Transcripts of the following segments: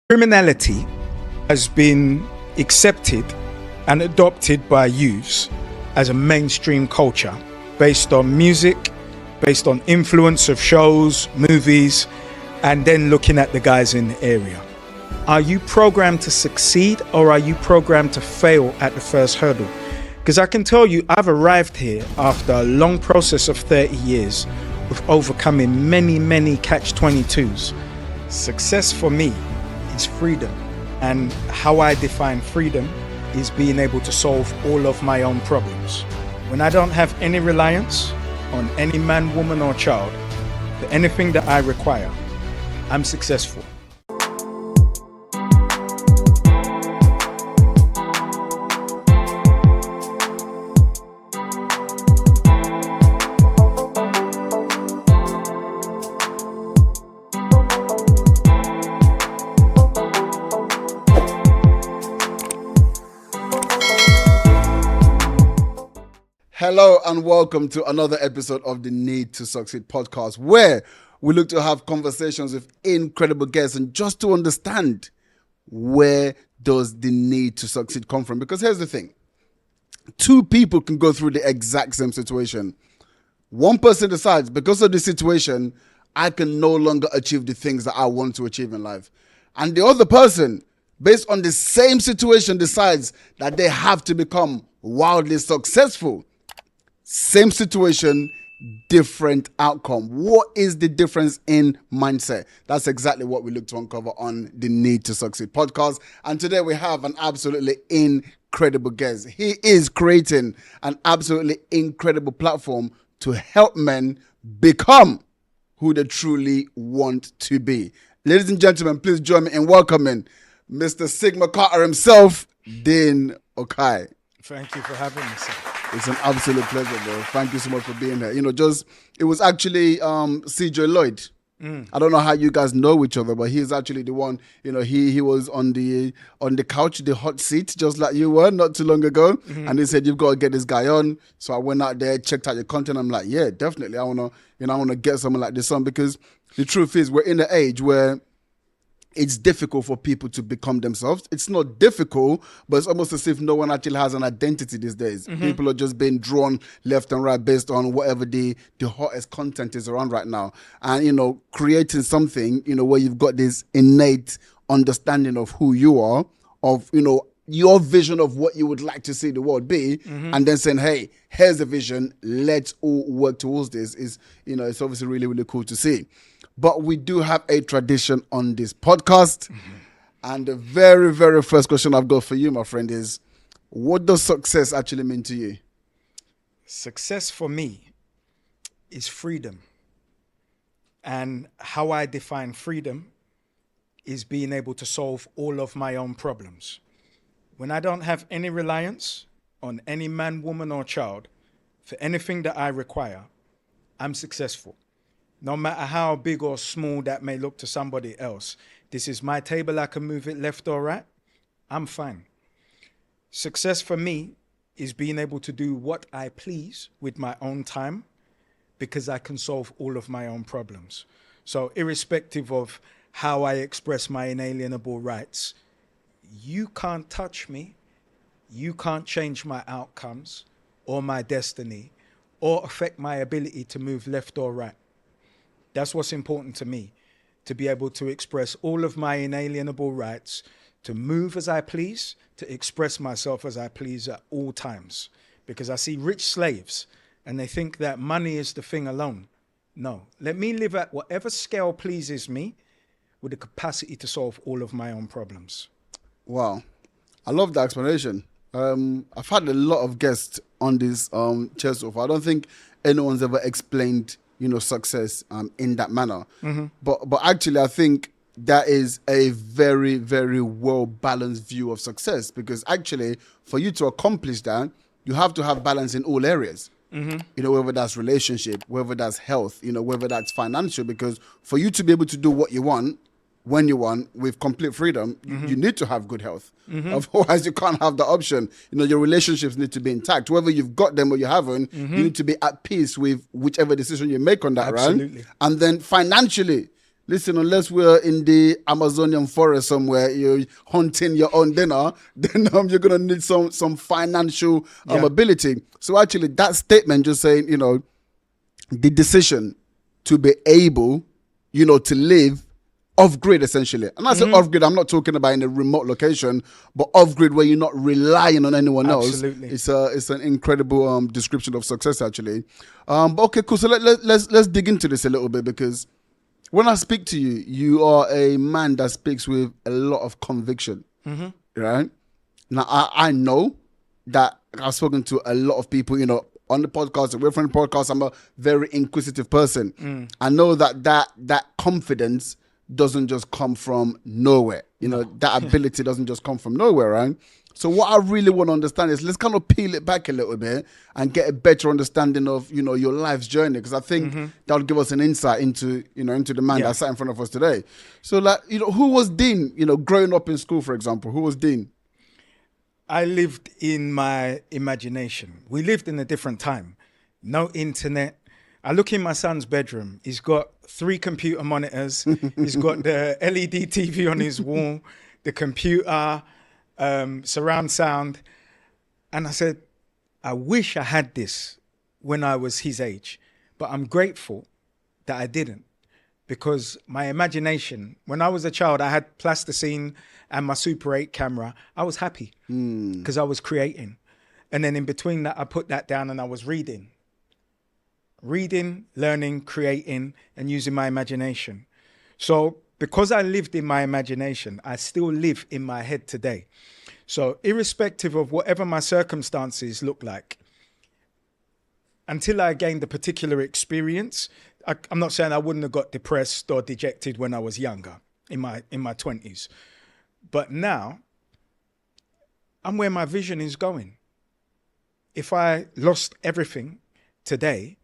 Criminality has been accepted and adopted by youths as a mainstream culture based on music, based on influence of shows, movies, and then looking at the guys in the area. Are you programmed to succeed or are you programmed to fail at the first hurdle? Because I can tell you, I've arrived here after a long process of 30 years with overcoming many catch-22s. Success for me is freedom, and how I define freedom is being able to solve all of my own problems. When I don't have any reliance on any man, woman or child for anything that I require, I'm successful. Hello and welcome to another episode of the Need to Succeed podcast, where we look to have conversations with incredible guests and just to understand where does the need to succeed come from. Because here's the thing, two people can go through the exact same situation. One person decides, because of the situation, I can no longer achieve the things that I want to achieve in life. And the other person, based on the same situation, decides that they have to become wildly successful. Same situation, different outcome. What is the difference in mindset? That's exactly what we look to uncover on the Need to Succeed podcast. And today we have an absolutely incredible guest. He is creating an absolutely incredible platform to help men become who they truly want to be. Ladies and gentlemen, please join me in welcoming Mr. Sigma Carta himself, Dean Okai. Thank you for having me, sir. It's an absolute pleasure, bro. Thank you so much for being here. It was actually CJ Lloyd. I don't know how you guys know each other, but he's actually the one, he was on the couch, the hot seat, just like you were not too long ago. And he said, you've got to get this guy on. So I went out there, checked out your content. I'm like, yeah, definitely. I want to get someone like this on, because the truth is we're in an age where it's difficult for people to become themselves. It's not difficult, but it's almost as if no one actually has an identity these days. People are just being drawn left and right based on whatever the hottest content is around right now. And, creating something, where you've got this innate understanding of who you are, of, your vision of what you would like to see the world be, and then saying, hey, here's the vision, let's all work towards this, is, it's obviously really, really cool to see. But we do have a tradition on this podcast. And the very, very first question I've got for you, my friend, is what does success actually mean to you? Success for me is freedom. And how I define freedom is being able to solve all of my own problems. When I don't have any reliance on any man, woman or child for anything that I require, I'm successful. No matter how big or small that may look to somebody else. This is my table, I can move it left or right. I'm fine. Success for me is being able to do what I please with my own time, because I can solve all of my own problems. So irrespective of how I express my inalienable rights, you can't touch me, you can't change my outcomes or my destiny or affect my ability to move left or right. That's what's important to me, to be able to express all of my inalienable rights, to move as I please, to express myself as I please at all times. Because I see rich slaves and they think that money is the thing alone. No, let me live at whatever scale pleases me with the capacity to solve all of my own problems. Wow. I love the explanation. I've had a lot of guests on this chair so far. I don't think anyone's ever explained success in that manner. But actually, I think that is a very, very well-balanced view of success, because actually, for you to accomplish that, you have to have balance in all areas. Whether that's relationship, whether that's health, whether that's financial, because for you to be able to do what you want, when you want, with complete freedom, you need to have good health. Otherwise, you can't have the option. Your relationships need to be intact. Whether you've got them or you haven't, you need to be at peace with whichever decision you make on that, Absolutely. right? And then financially, listen, unless we're in the Amazonian forest somewhere, you're hunting your own dinner, then you're gonna need some financial Yeah. ability. So actually, that statement just saying, the decision to be able, to live off grid essentially. And I say off grid, I'm not talking about in a remote location, but off grid where you're not relying on anyone Absolutely. else. It's an incredible description of success actually. But okay, cool. So let's dig into this a little bit, because when I speak to you, you are a man that speaks with a lot of conviction, right? Now I know that I've spoken to a lot of people, on the podcast, away from the podcast. I'm a very inquisitive person. I know that confidence doesn't just come from nowhere. That ability doesn't just come from nowhere, right? So what I really want to understand is, let's kind of peel it back a little bit and get a better understanding of, your life's journey. Because I think that'll give us an insight into the man that sat in front of us today. So who was Dean, growing up in school, for example? Who was Dean? I lived in my imagination. We lived in a different time. No internet. I look in my son's bedroom. He's got 3 computer monitors. He's got the LED TV on his wall, the computer, surround sound. And I said, I wish I had this when I was his age, but I'm grateful that I didn't, because my imagination, when I was a child, I had plasticine and my Super 8 camera. I was happy because I was creating. And then in between that, I put that down and I was reading, learning, creating, and using my imagination. So because I lived in my imagination, I still live in my head today. So irrespective of whatever my circumstances look like, until I gained a particular experience, I'm not saying I wouldn't have got depressed or dejected when I was younger, in my 20s. But now, I'm where my vision is going. If I lost everything today,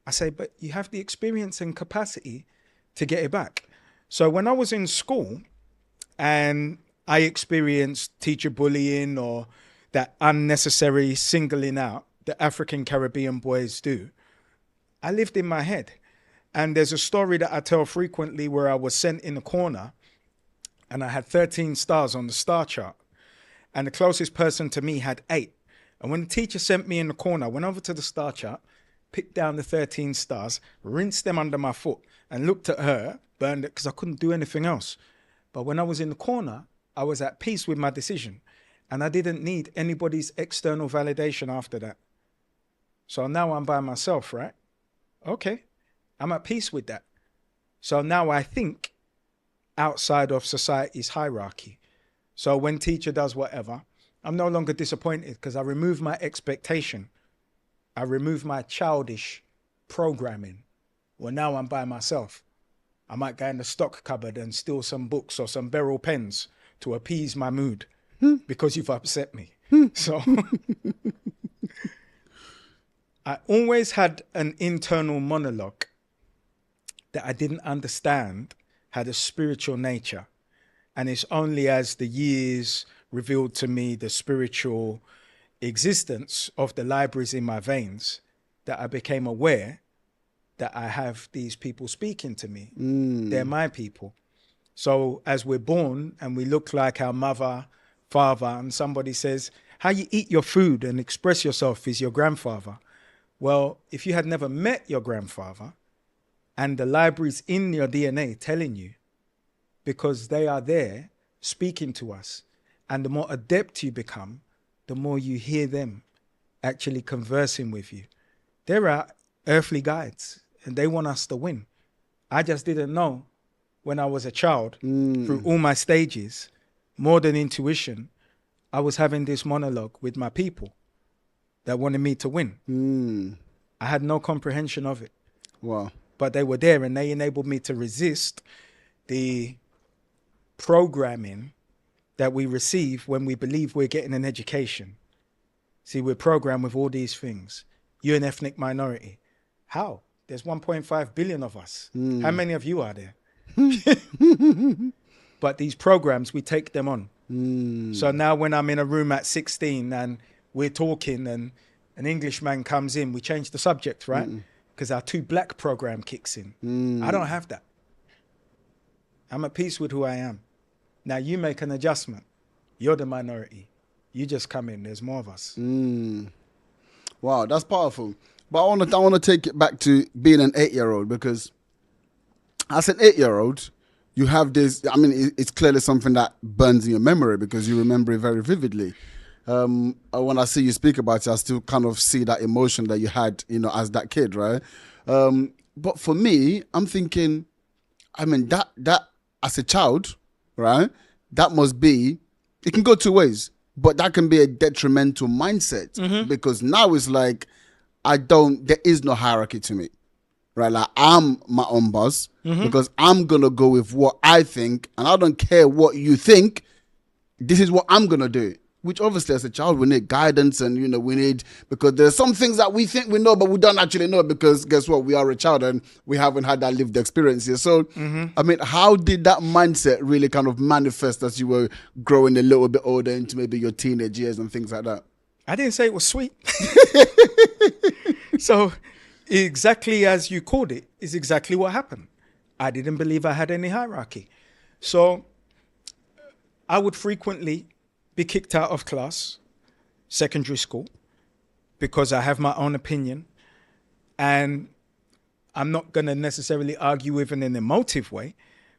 I say, but you have the experience and capacity to get it back. So when I was in school and I experienced teacher bullying or that unnecessary singling out that African Caribbean boys do, I lived in my head. And there's a story that I tell frequently where I was sent in a corner and I had 13 stars on the star chart. And the closest person to me had 8. And when the teacher sent me in the corner, I went over to the star chart, picked down the 13 stars, rinsed them under my foot, and looked at her, burned it because I couldn't do anything else. But when I was in the corner, I was at peace with my decision. And I didn't need anybody's external validation after that. So now I'm by myself, right? Okay, I'm at peace with that. So now I think outside of society's hierarchy. So when teacher does whatever, I'm no longer disappointed because I remove my expectation. I remove my childish programming. Well, now I'm by myself. I might go in the stock cupboard and steal some books or some Beryl pens to appease my mood because you've upset me. So I always had an internal monologue that I didn't understand had a spiritual nature. And it's only as the years revealed to me the spiritual existence of the libraries in my veins that I became aware that I have these people speaking to me. They're my people. So as we're born and we look like our mother, father, and somebody says, how you eat your food and express yourself is your grandfather. Well, if you had never met your grandfather and the libraries in your DNA telling you, because they are there speaking to us, and the more adept you become, the more you hear them actually conversing with you. They're our earthly guides and they want us to win. I just didn't know when I was a child, through all my stages, more than intuition, I was having this monologue with my people that wanted me to win. I had no comprehension of it. Wow. But they were there and they enabled me to resist the programming that we receive when we believe we're getting an education. See, we're programmed with all these things. You're an ethnic minority. How? There's 1.5 billion of us. How many of you are there? But these programs, we take them on. So now when I'm in a room at 16 and we're talking and an Englishman comes in, we change the subject, right? Because our too black program kicks in. I don't have that. I'm at peace with who I am. Now you make an adjustment. You're the minority. You just come in. There's more of us. Wow, that's powerful. But I want to take it back to being an 8-year-old, because as an 8-year-old, you have this. I mean, it's clearly something that burns in your memory because you remember it very vividly. When I see you speak about it, I still kind of see that emotion that you had, as that kid, right? But for me, I'm thinking, I mean, that as a child, right? That must be. It can go two ways, but that can be a detrimental mindset because now it's like, there is no hierarchy to me, right? Like, I'm my own boss because I'm going to go with what I think, and I don't care what you think. This is what I'm going to do, which obviously as a child, we need guidance and, because there's some things that we think we know, but we don't actually know because guess what? We are a child and we haven't had that lived experience here. So, I mean, how did that mindset really kind of manifest as you were growing a little bit older into maybe your teenage years and things like that? I didn't say it was sweet. So exactly as you called it is exactly what happened. I didn't believe I had any hierarchy. So I would frequently be kicked out of class, secondary school, because I have my own opinion. And I'm not going to necessarily argue with in an emotive way,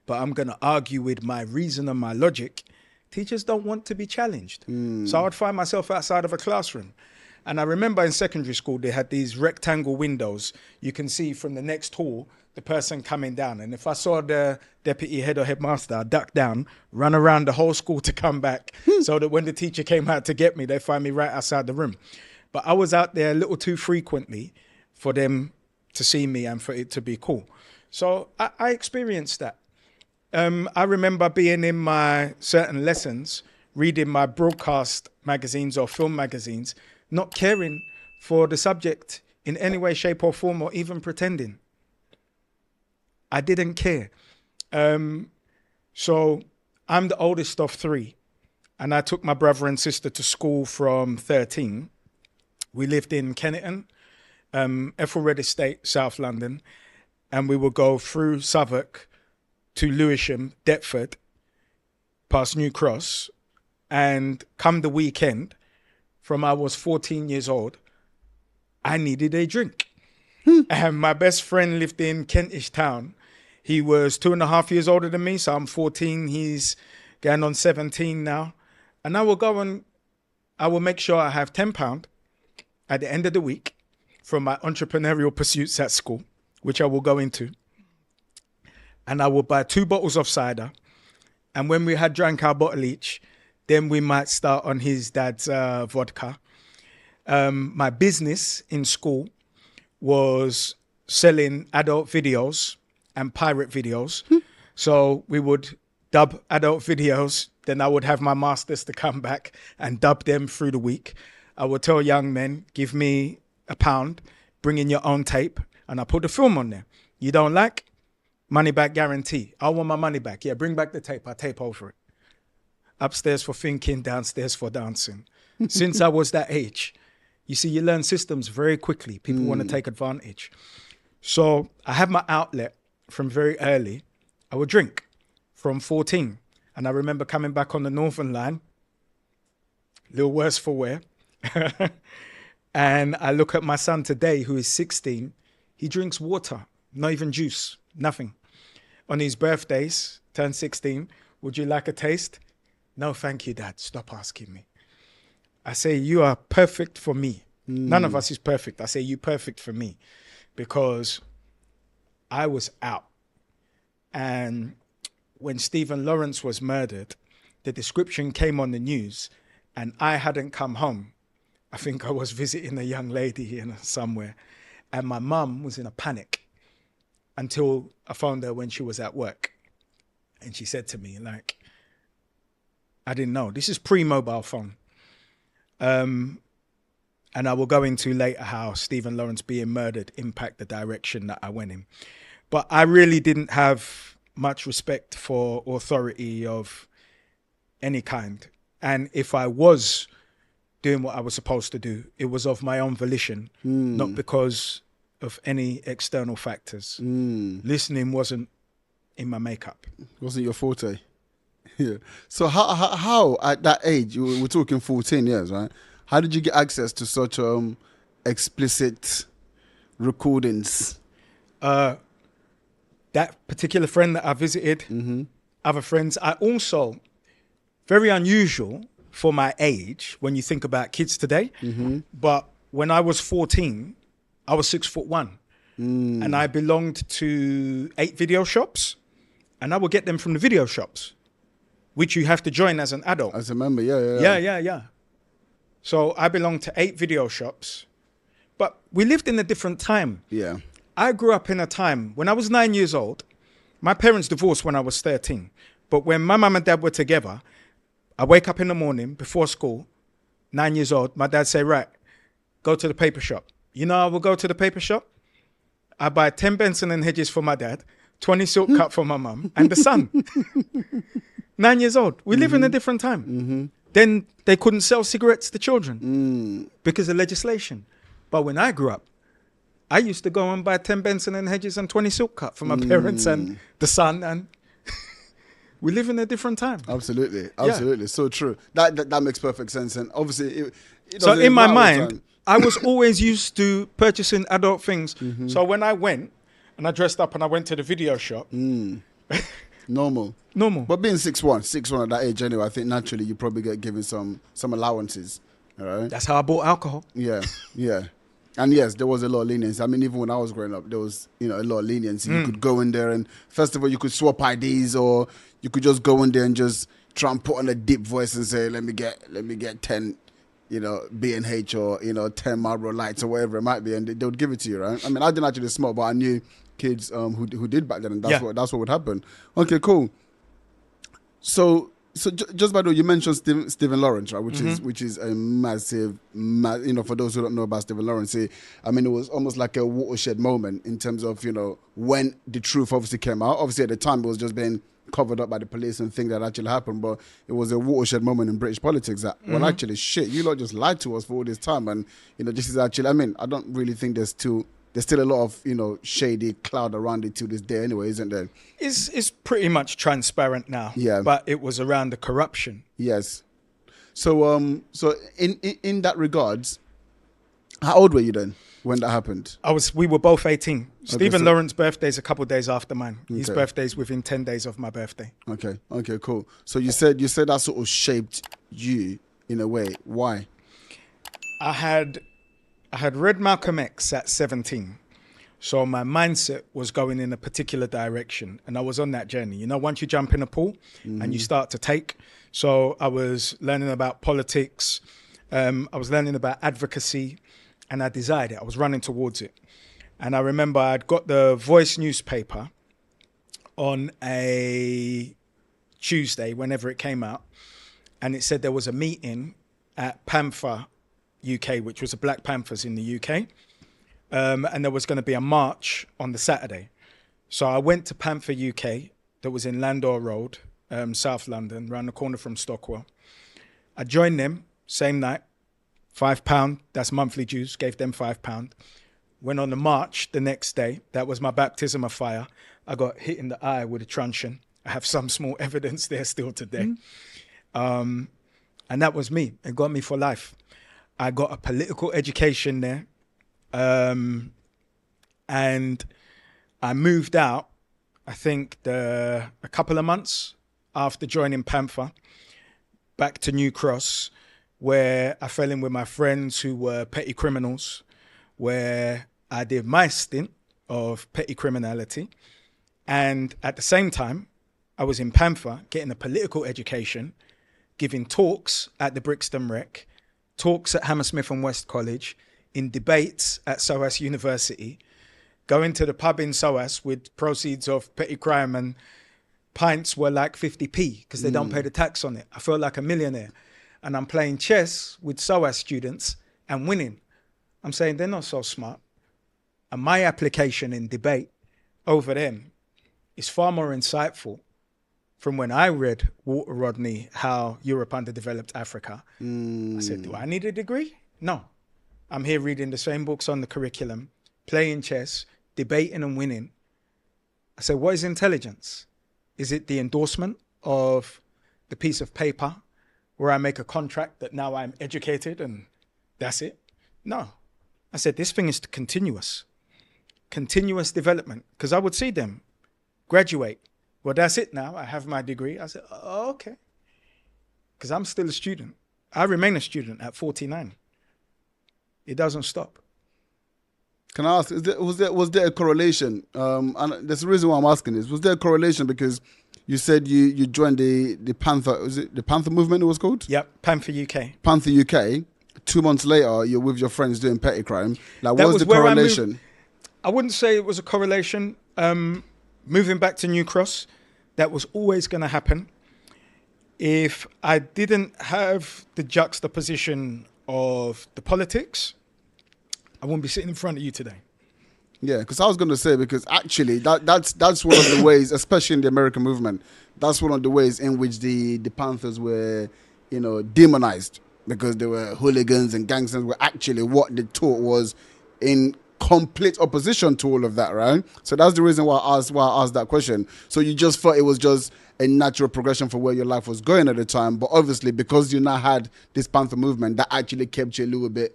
but I'm going to argue with my reason and my logic. Teachers don't want to be challenged. So I'd find myself outside of a classroom. And I remember in secondary school, they had these rectangle windows. You can see from the next hall, the person coming down. And if I saw the deputy head or headmaster, I'd duck down, run around the whole school to come back so that when the teacher came out to get me, they find me right outside the room. But I was out there a little too frequently for them to see me and for it to be cool. So I experienced that. I remember being in my certain lessons, reading my broadcast magazines or film magazines, not caring for the subject in any way, shape or form, or even pretending. I didn't care. So I'm the oldest of 3, and I took my brother and sister to school from 13. We lived in Kennington, Ethelred Estate, South London, and we would go through Southwark to Lewisham, Deptford, past New Cross, and come the weekend, from I was 14 years old, I needed a drink. And my best friend lived in Kentish Town. He was 2.5 years older than me, so I'm 14. He's going on 17 now. And I will go and I will make sure I have £10 at the end of the week from my entrepreneurial pursuits at school, which I will go into. And I will buy 2 bottles of cider. And when we had drank our bottle each, then we might start on his dad's vodka. My business in school was selling adult videos and pirate videos. So we would dub adult videos. Then I would have my masters to come back and dub them through the week. I would tell young men, give me £1, bring in your own tape, and I put the film on there. You don't like? Money back guarantee. I want my money back. Yeah, bring back the tape. I tape over it. Upstairs for thinking, downstairs for dancing. Since I was that age, you see, you learn systems very quickly. People want to take advantage. So I had my outlet from very early. I would drink from 14. And I remember coming back on the Northern Line, a little worse for wear. And I look at my son today, who is 16. He drinks water, not even juice, nothing. On his birthdays, turned 16, would you like a taste? No, thank you, Dad. Stop asking me. I say, you are perfect for me. None of us is perfect. I say, you perfect for me because I was out. And when Stephen Lawrence was murdered, the description came on the news and I hadn't come home. I think I was visiting a young lady somewhere. And my mum was in a panic until I phoned her when she was at work. And she said to me, like, I didn't know. This is pre-mobile phone. And I will go into later how Stephen Lawrence being murdered impact the direction that I went in. But I really didn't have much respect for authority of any kind. And if I was doing what I was supposed to do, it was of my own volition, not because of any external factors. Listening wasn't in my makeup. Wasn't your forte. Yeah. So how at that age, we're talking 14 years, right? How did you get access to such explicit recordings? That particular friend that I visited, other friends, I also, very unusual for my age when you think about kids today, but when I was 14, I was 6'1", and I belonged to 8 video shops, and I would get them from the video shops, which you have to join as an adult. As a member, yeah. So I belonged to 8 video shops, but we lived in a different time. Yeah. I grew up in a time when I was 9 years old. My parents divorced when I was 13. But when my mum and dad were together, I wake up in the morning before school, 9 years old. My dad say, right, go to the paper shop. You know, I will go to the paper shop. I buy 10 Benson and Hedges for my dad, 20 Silk Cut for my mum and the Sun. 9 years old. We live in a different time. Then they couldn't sell cigarettes to children because of legislation. But when I grew up, I used to go and buy 10 Benson and Hedges and 20 Silk Cut for my parents and the Sun, and we live in a different time. Absolutely. Yeah. So true. That makes perfect sense. And obviously, it so in my matter what mind, time. I was always used to purchasing adult things. So when I went and I dressed up and I went to the video shop, Normal. But being 6'1" at that age anyway, I think naturally you probably get given some allowances. All right. that's how I bought alcohol. Yeah. And yes, there was a lot of leniency. I mean, even when I was growing up, there was, a lot of leniency. You could go in there and first of all, you could swap IDs, or you could just go in there and just try and put on a deep voice and say, let me get 10, B&H or 10 Marlboro Lights or whatever it might be. And they would give it to you, right? I mean, I didn't actually smoke, but I knew kids who did back then, and that's what would happen. Okay, cool. So just by the way, you mentioned Stephen Lawrence, right? Which is a massive, for those who don't know about Stephen Lawrence, it was almost like a watershed moment in terms of, when the truth obviously came out. Obviously at the time it was just being covered up by the police and things that actually happened, but it was a watershed moment in British politics that, well, actually, shit, you lot just lied to us for all this time. And, this is actually, I don't really think there's still a lot of, shady cloud around it to this day anyway, isn't there? It's pretty much transparent now. Yeah. But it was around the corruption. Yes. So so in that regards, how old were you then when that happened? We were both 18. Stephen so- Lawrence's birthday is a couple of days after mine. His birthday's within 10 days of my birthday. Okay, cool. So you said that sort of shaped you in a way. Why? I had read Malcolm X at 17. So my mindset was going in a particular direction, and I was on that journey. Once you jump in a pool and you start to take. So I was learning about politics. I was learning about advocacy, and I desired it. I was running towards it. And I remember I'd got the Voice newspaper on a Tuesday, whenever it came out, and it said there was a meeting at Panther UK, which was the Black Panthers in the UK. And there was going to be a march on the Saturday. So I went to Panther UK, that was in Landor Road, South London, round the corner from Stockwell. I joined them, same night, £5, that's monthly dues, gave them £5. Went on the march the next day. That was my baptism of fire. I got hit in the eye with a truncheon. I have some small evidence there still today. And that was me. It got me for life. I got a political education there. And I moved out, I think a couple of months after joining Panther, back to New Cross, where I fell in with my friends who were petty criminals, where I did my stint of petty criminality. And at the same time, I was in Panther getting a political education, giving talks at the Brixton Rec, talks at Hammersmith and West College, in debates at SOAS University, going to the pub in SOAS with proceeds of petty crime, and pints were like 50p because they don't pay the tax on it. I felt like a millionaire. And I'm playing chess with SOAS students and winning. I'm saying they're not so smart. And my application in debate over them is far more insightful from when I read Walter Rodney, How Europe Underdeveloped Africa. I said, do I need a degree? No. I'm here reading the same books on the curriculum, playing chess, debating and winning. I said, what is intelligence? Is it the endorsement of the piece of paper where I make a contract that now I'm educated and that's it? No. I said, this thing is continuous development. Because I would see them graduate. Well, that's it now. I have my degree. I said, oh, okay. Because I'm still a student. I remain a student at 49. It doesn't stop. Can I ask, was there a correlation? And there's the reason why I'm asking this. Was there a correlation because you said you joined the Panther, was it the Panther Movement it was called? Yep, Panther UK. Panther UK. 2 months later, you're with your friends doing petty crime. Like, what was the correlation? I wouldn't say it was a correlation. Moving back to New Cross, that was always going to happen. If I didn't have the juxtaposition of the politics, I wouldn't be sitting in front of you today. Yeah, because I was going to say, because actually that's one of the ways, especially in the American movement, that's one of the ways in which the Panthers were, demonized, because they were hooligans and gangsters. Were actually what they taught was in complete opposition to all of that, right? So that's the reason why I asked that question. So you just thought it was just a natural progression for where your life was going at the time, but obviously because you now had this Panther movement, that actually kept you a little bit,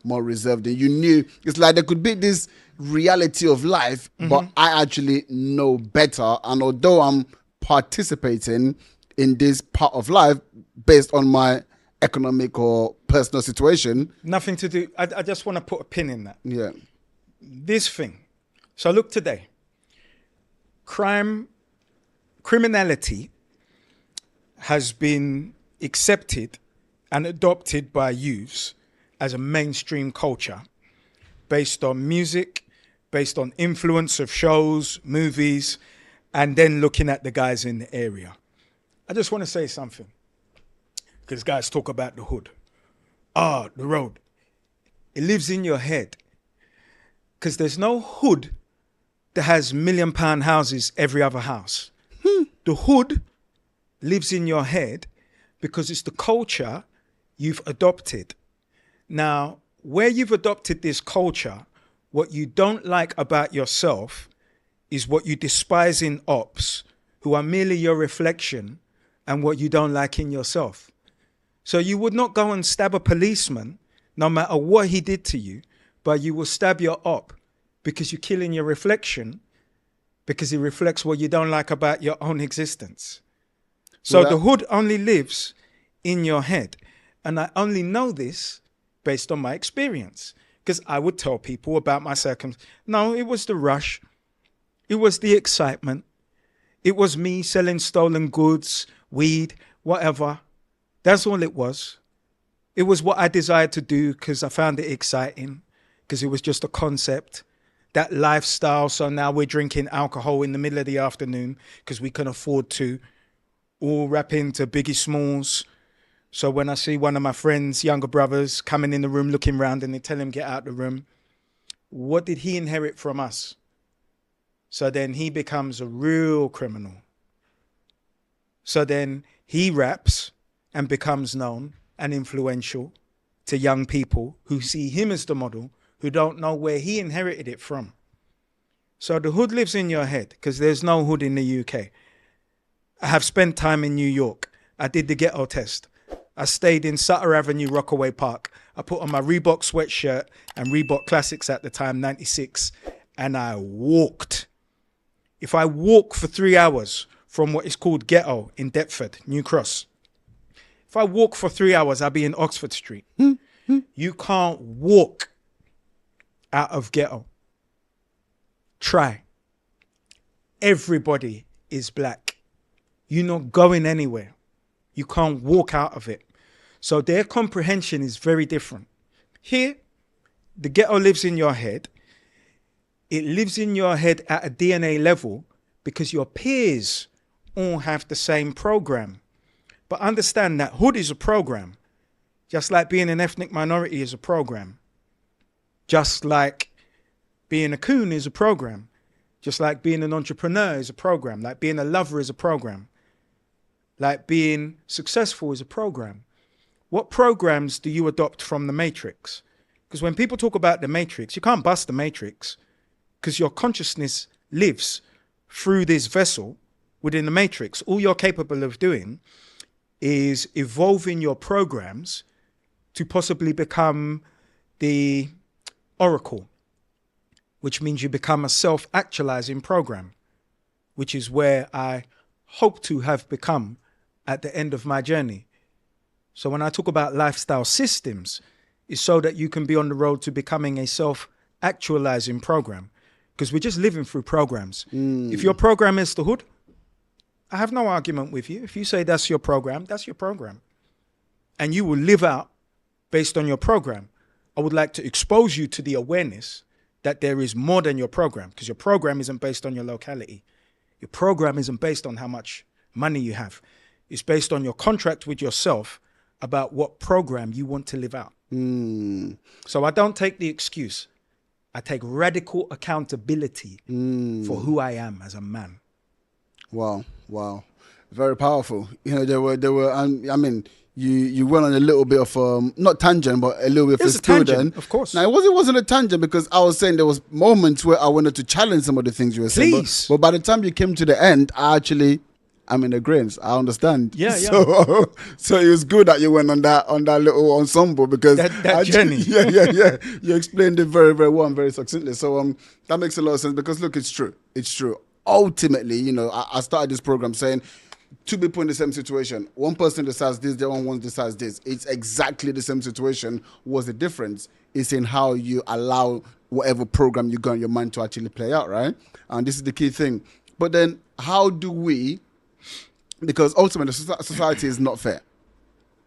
more reserved, and you knew it's like there could be this reality of life, but I actually know better, and although I'm participating in this part of life based on my economic or personal situation, nothing to do. I just want to put a pin in that. Yeah, this thing. So look today, criminality has been accepted and adopted by youths as a mainstream culture based on music, based on influence of shows, movies, and then looking at the guys in the area. I just want to say something, because guys talk about the hood. The road. It lives in your head, because there's no hood that has £1 million houses every other house. The hood lives in your head because it's the culture you've adopted. Now, where you've adopted this culture, what you don't like about yourself is what you despise in ops, who are merely your reflection, and what you don't like in yourself. So you would not go and stab a policeman, no matter what he did to you, but you will stab your op because you're killing your reflection, because it reflects what you don't like about your own existence. So the hood only lives in your head. And I only know this based on my experience, because I would tell people about my circumstances. No, it was the rush. It was the excitement. It was me selling stolen goods, weed, whatever. That's all it was. It was what I desired to do because I found it exciting, because it was just a concept. That lifestyle. So now we're drinking alcohol in the middle of the afternoon because we can afford to, all rap into Biggie Smalls. So when I see one of my friends, younger brothers, coming in the room looking around and they tell him get out the room, what did he inherit from us? So then he becomes a real criminal. So then he raps and becomes known and influential to young people who see him as the model, who don't know where he inherited it from. So the hood lives in your head, because there's no hood in the UK. I have spent time in New York. I did the ghetto test. I stayed in Sutter Avenue, Rockaway Park. I put on my Reebok sweatshirt and Reebok Classics at the time, 96, and I walked. If I walk for 3 hours from what is called ghetto in Deptford, New Cross, if I walk for 3 hours, I'll be in Oxford Street. You can't walk out of ghetto. Try. Everybody is black. You're not going anywhere. You can't walk out of it. So their comprehension is very different. Here, the ghetto lives in your head. It lives in your head at a DNA level because your peers all have the same program. But understand that hood is a program. Just like being an ethnic minority is a program. Just like being a coon is a program. Just like being an entrepreneur is a program. Like being a lover is a program. Like being successful is a program. What programs do you adopt from the matrix? Because when people talk about the matrix, you can't bust the matrix, because your consciousness lives through this vessel within the matrix. All you're capable of doing is evolving your programs to possibly become the oracle, which means you become a self-actualizing program, which is where I hope to have become at the end of my journey. So when I talk about lifestyle systems, it's so that you can be on the road to becoming a self-actualizing program, because we're just living through programs. If your program is the hood, I have no argument with you. If you say that's your program, that's your program. And you will live out based on your program. I would like to expose you to the awareness that there is more than your program, because your program isn't based on your locality. Your program isn't based on how much money you have. It's based on your contract with yourself about what program you want to live out. So I don't take the excuse. I take radical accountability for who I am as a man. Wow. Very powerful. You know, there were, I mean, you went on a little bit of, not tangent, but a little bit of a tangent, of course. Now, it wasn't a tangent, because I was saying there was moments where I wanted to challenge some of the things you were saying. But by the time you came to the end, I'm in agreement. I understand. Yeah. So it was good that you went on that little ensemble, because that journey. Yeah. You explained it very, very well and very succinctly. So that makes a lot of sense, because look, it's true. Ultimately, you know, I started this program saying, two people in the same situation. One person decides this, the other one decides this. It's exactly the same situation. What's the difference? It's in how you allow whatever program you got in your mind to actually play out, right? And this is the key thing. But then how do we, because ultimately society is not fair,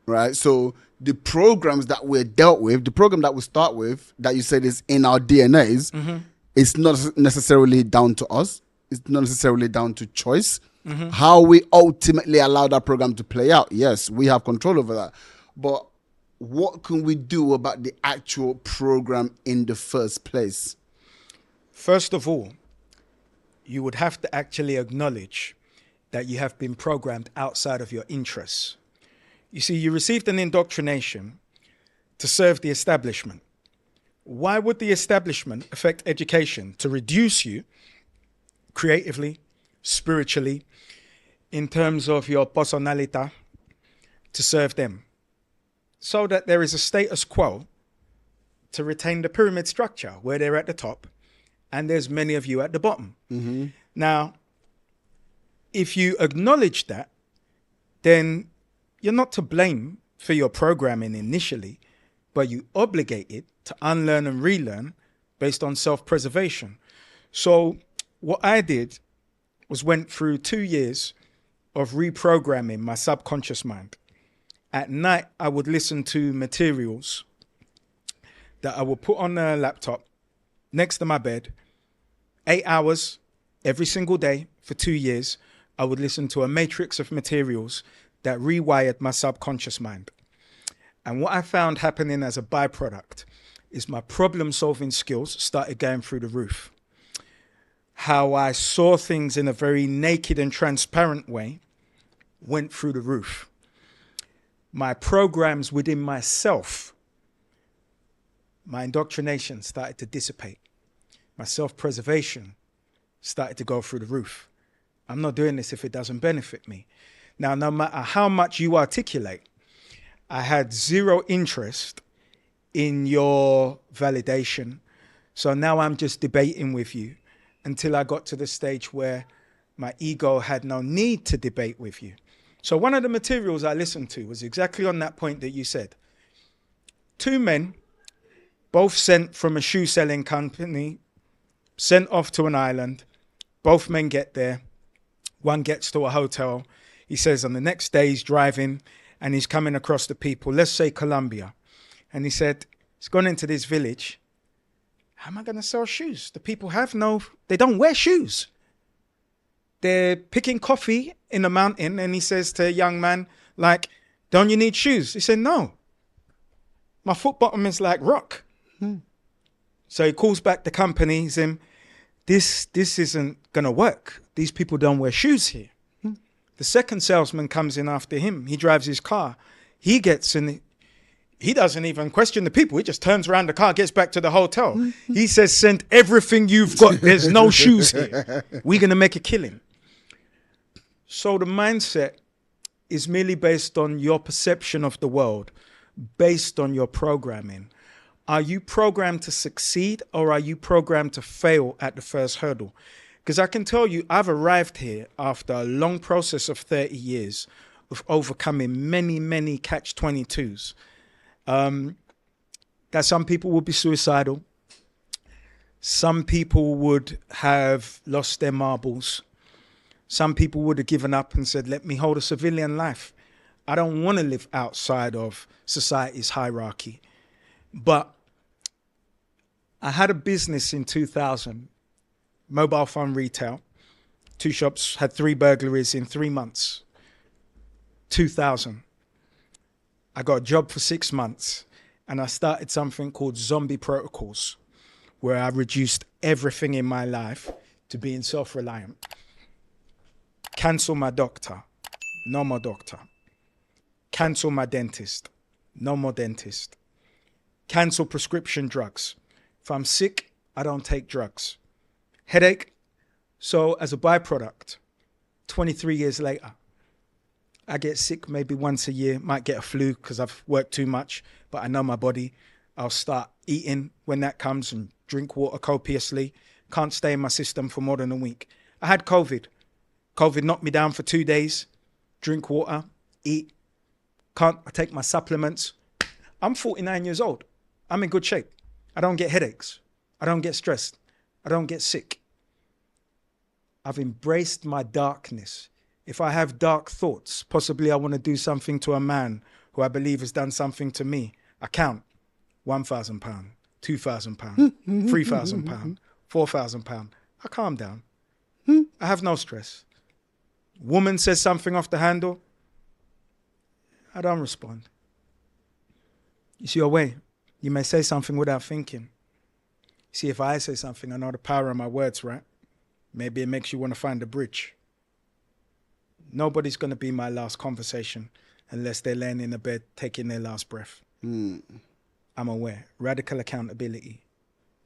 right? So the programs that we're dealt with, the program that we start with, that you said is in our DNAs, it's not necessarily down to us. It's not necessarily down to choice. How we ultimately allow that program to play out, yes, we have control over that. But what can we do about the actual program in the first place? First of all, you would have to actually acknowledge that you have been programmed outside of your interests. You see, you received an indoctrination to serve the establishment. Why would the establishment affect education? To reduce you creatively, spiritually, in terms of your personality, to serve them, so that there is a status quo to retain the pyramid structure where they're at the top and there's many of you at the bottom. Now, if you acknowledge that, then you're not to blame for your programming initially, but you obligated to unlearn and relearn based on self-preservation. So what I did was went through 2 years of reprogramming my subconscious mind. At night, I would listen to materials that I would put on a laptop next to my bed. 8 hours every single day for 2 years, I would listen to a matrix of materials that rewired my subconscious mind. And what I found happening as a byproduct is my problem-solving skills started going through the roof. How I saw things in a very naked and transparent way went through the roof. My programs within myself, my indoctrination started to dissipate. My self-preservation started to go through the roof. I'm not doing this if it doesn't benefit me. Now, no matter how much you articulate, I had zero interest in your validation. So now I'm just debating with you until I got to the stage where my ego had no need to debate with you. So one of the materials I listened to was exactly on that point that you said. 2 men, both sent from a shoe selling company, sent off to an island. Both men get there. One gets to a hotel. He says on the next day he's driving and he's coming across the people, let's say Colombia. And he said, he's gone into this village. How am I going to sell shoes? The people they don't wear shoes. They're picking coffee in a mountain. And he says to a young man, like, don't you need shoes? He said, no. My foot bottom is like rock. So he calls back the company. He's in, this isn't going to work. These people don't wear shoes here. The second salesman comes in after him. He drives his car. He gets in. He doesn't even question the people. He just turns around the car, gets back to the hotel. He says, send everything you've got. There's no shoes here. We're going to make a killing. So the mindset is merely based on your perception of the world, based on your programming. Are you programmed to succeed, or are you programmed to fail at the first hurdle? Because I can tell you, I've arrived here after a long process of 30 years of overcoming many, many catch-22s. That some people would be suicidal. Some people would have lost their marbles. Some people would have given up and said, let me hold a civilian life. I don't want to live outside of society's hierarchy. But I had a business in 2000, mobile phone retail, 2 shops, had 3 burglaries in 3 months. 2000. I got a job for 6 months, and I started something called Zombie Protocols, where I reduced everything in my life to being self-reliant. Cancel my doctor, no more doctor. Cancel my dentist, no more dentist. Cancel prescription drugs. If I'm sick, I don't take drugs. Headache. So as a byproduct, 23 years later, I get sick maybe once a year, might get a flu because I've worked too much, but I know my body. I'll start eating when that comes and drink water copiously. Can't stay in my system for more than a week. I had COVID. COVID knocked me down for 2 days. Drink water, eat. I take my supplements. I'm 49 years old. I'm in good shape. I don't get headaches. I don't get stressed. I don't get sick. I've embraced my darkness. If I have dark thoughts, possibly I want to do something to a man who I believe has done something to me, I count £1,000, £2,000, £3,000, £4,000. I calm down. I have no stress. Woman says something off the handle, I don't respond. It's your way. You may say something without thinking. See, if I say something, I know the power of my words, right? Maybe it makes you want to find a bridge. Nobody's going to be my last conversation unless they're laying in a bed taking their last breath. I'm aware. Radical accountability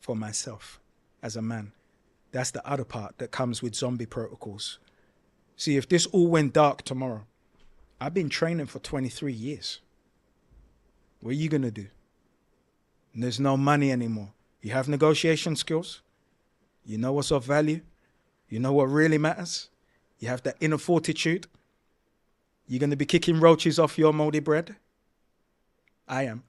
for myself as a man. That's the other part that comes with Zombie Protocols. See, if this all went dark tomorrow, I've been training for 23 years. What are you going to do? And there's no money anymore. You have negotiation skills. You know what's of value. You know what really matters. You have that inner fortitude. You're going to be kicking roaches off your moldy bread. I am.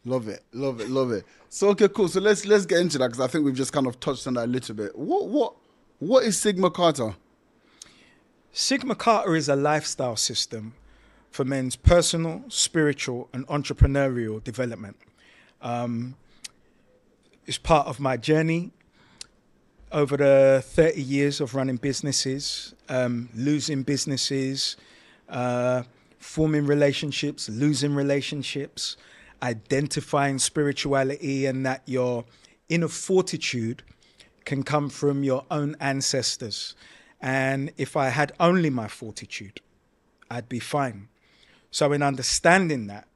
Love it, love it, love it. So okay, cool. So let's get into that because I think we've just kind of touched on that a little bit. What is Sigma Carta? Sigma Carta is a lifestyle system for men's personal, spiritual, and entrepreneurial development. It's part of my journey over the 30 years of running businesses, losing businesses, forming relationships, losing relationships, identifying spirituality, and that your inner fortitude can come from your own ancestors. And if I had only my fortitude, I'd be fine. So in understanding that,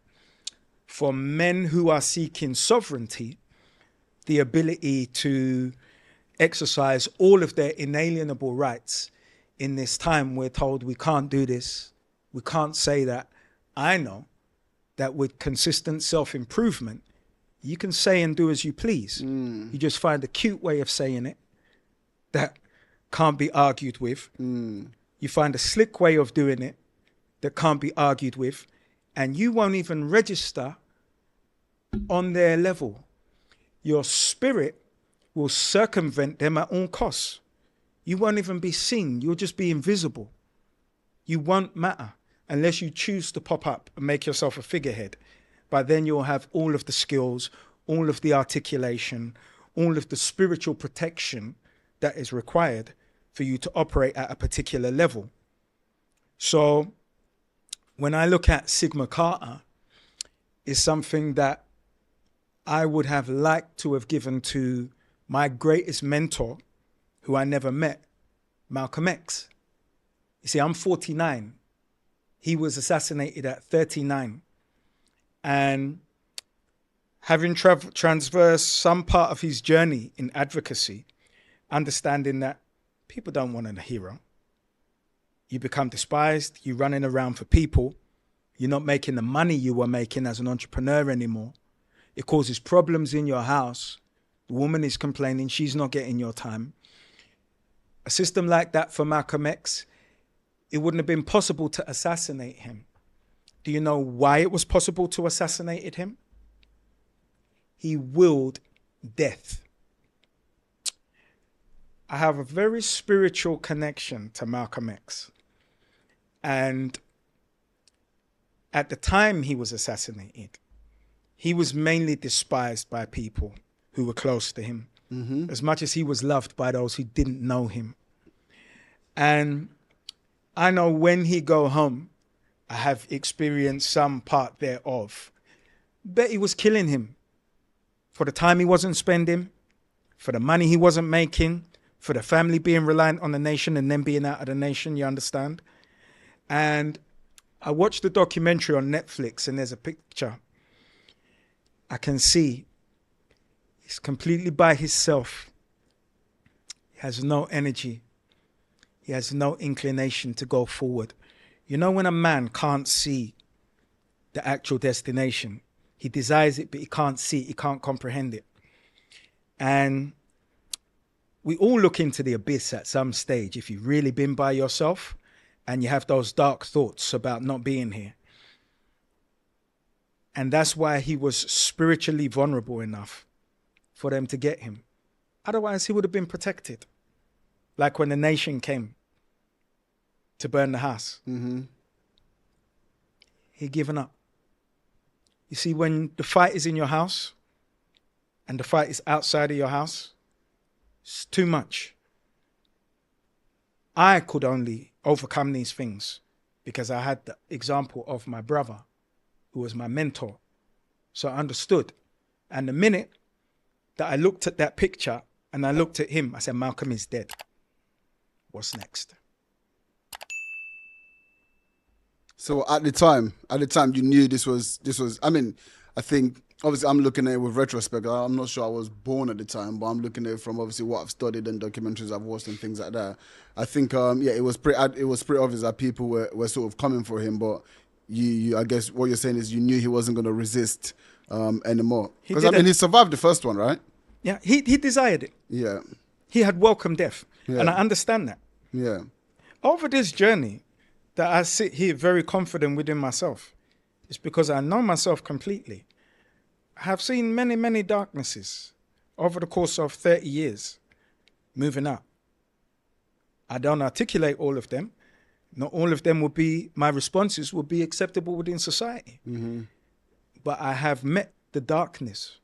for men who are seeking sovereignty, the ability to exercise all of their inalienable rights in this time we're told we can't do this, we can't say that. I know that with consistent self-improvement, you can say and do as you please. You just find a cute way of saying it that can't be argued with. You find a slick way of doing it that can't be argued with, and you won't even register on their level. Your spirit will circumvent them at all costs. You won't even be seen. You'll just be invisible. You won't matter unless you choose to pop up and make yourself a figurehead. But then you'll have all of the skills, all of the articulation, all of the spiritual protection that is required for you to operate at a particular level. So when I look at Sigma Carta, it's something that I would have liked to have given to my greatest mentor, who I never met, Malcolm X. You see, I'm 49. He was assassinated at 39. And having traversed some part of his journey in advocacy, understanding that people don't want a hero. You become despised, you're running around for people, you're not making the money you were making as an entrepreneur anymore. It causes problems in your house. The woman is complaining, she's not getting your time. A system like that for Malcolm X, it wouldn't have been possible to assassinate him. Do you know why it was possible to assassinate him? He willed death. I have a very spiritual connection to Malcolm X. And at the time he was assassinated, he was mainly despised by people who were close to him, as much as he was loved by those who didn't know him. And I know when he go home, I have experienced some part thereof. Betty was killing him for the time he wasn't spending, for the money he wasn't making, for the family being reliant on the nation and then being out of the nation, you understand? And I watched the documentary on Netflix, and there's a picture. I can see he's completely by himself. He has no energy. He has no inclination to go forward. You know, when a man can't see the actual destination, he desires it, but he can't see it, he can't comprehend it. And we all look into the abyss at some stage if you've really been by yourself and you have those dark thoughts about not being here. And that's why he was spiritually vulnerable enough for them to get him. Otherwise, he would have been protected. Like when the nation came to burn the house. He'd given up. You see, when the fight is in your house and the fight is outside of your house, it's too much. I could only overcome these things because I had the example of my brother, who was my mentor. So I understood. And the minute that I looked at that picture and I looked at him, I said, Malcolm is dead. What's next? So at the time, you knew this was. I mean, I think obviously I'm looking at it with retrospect. I'm not sure I was born at the time, but I'm looking at it from obviously what I've studied and documentaries I've watched and things like that. I think it was pretty obvious that people were sort of coming for him, but you I guess what you're saying is you knew he wasn't going to resist anymore. Because I mean, he survived the first one, right? Yeah, he desired it. Yeah. He had welcomed death, Yeah. and I understand that. Yeah. Over this journey that I sit here very confident within myself, it's because I know myself completely. I have seen many, many darknesses over the course of 30 years moving up. I don't articulate all of them. Not all of them will be, my responses will be acceptable within society. But I have met the darkness.